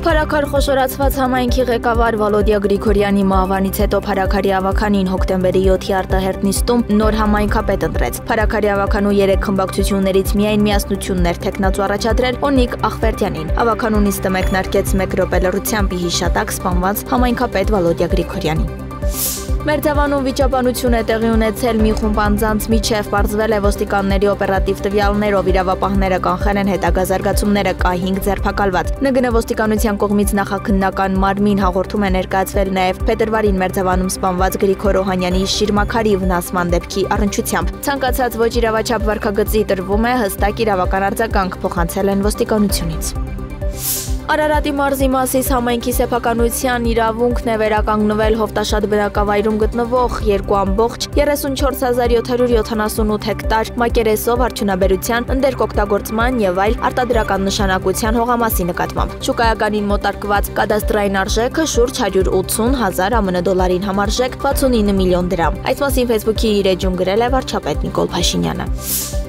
Փարաքար խոշորացված համայնքի ղեկավար Վալոդիա Գրիգորյանի մահվանից հետո Փարաքարի ավականին հոկտեմբերի 7-ի արտահերթ նիստում նոր համայնքապետ ընտրեց։ Փարաքարի ավականու 3 խմբակցություններից միայն միասնությունն էր թեկնածու առաջադրել Օնիկ Ախվերդյանին։ Ավականու նիստը մեկնարկեց 1 րոպե լռությամբ հիշատակ սպանված համայնքապետ Վալոդիա Գրիգորյանին։ Մերձավանում վիճաբանություն է տեղի ունեցել մի խումբ անձանց միջև, պարզվել է ոստիկանների օպերատիվ տվյալներով իրավապահները կանխել են հետագա զարգացումները, կա 5 ձերբակալված։ ՆԳՆ ոստիկանության կողմից նախաքննական մարմին հաղորդում է ներկայացվել նաև փետրվարին Մերձավանում սպանված Գրիգոր Օհանյանի շիրմաքարի վնասման դեպքի առնչությամբ։ Ցանկացած ոչ իրավաչափ վարքագծի տրվում է հստակ իրավական արձագանք, փոխանցել են ոստիկանությունից։ Արարատի մարզի Մասիս համայնքի սեփականության իրավունքն է վերականգնվել Հովտաշատ բնակավայրում գտնվող 2.34778 հեկտար մակերեսով արդյունաբերության, ընդերկօգտագործման եւ այլ արտադրական նշանակության հողամասի նկատմամբ։ Շուկայականին մոտարկված կադաստրային արժեքը շուրջ 180,000 ԱՄՆ դոլարին համարժեք 69 միլիոն դրամ։ Այս մասին Facebook-ի իր էջում գրել է վարչապետ Նիկոլ Փաշինյանը։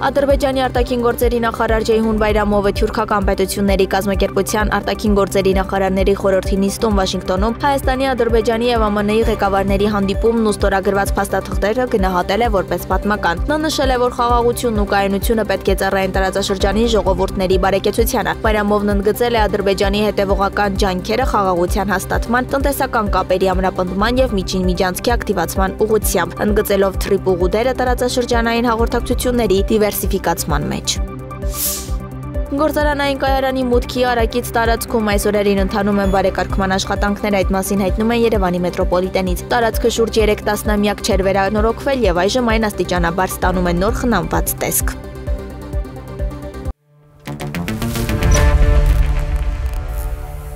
Ադրբեջանի արտաքին գործերի նախարար Ջեյհուն Բայրամովը թուրքական պետությունների կազմակերպության արտաքին գործերի նախարարների խորհրդի նիստում Վաշինգտոնում Հայաստանի, Ադրբեջանի եւ ԱՄՆ-ի ղեկավարների հանդիպումն ու ստորագրված փաստաթղթերը գնահատել է որպես պատմական։ Նա նշել է, որ խաղաղությունն ու կայունությունը պետք է ծառայեն տարածաշրջանի ժողովուրդների բարեկեցությանը։ Բայրամովն ընդգծել է Ադրբեջանի հետևողական ջանքերը խաղաղության հաստատման, տնտեսական կապերի ամրապնդման եւ միջին միջանցքի ակտիվացման ուղղությամբ, ընդգծելով թրիպուղու դերը տարածաշրջանային հաղորդակցությունների դիվերսիֆիկացման մեջ։ Գործարանային կայարանի մուտքի արագից տարածքում այս օրերին ընթանում են բարեկարգման աշխատանքներ, այդ մասին հայտնում են Երևանի մետրոպոլիտենից։ Տարածքը շուրջ 3 տասնամյակ չէր վերանորոգվել եւ այժմ այն աստիճանաբար ստանում է նոր խնամված տեսք։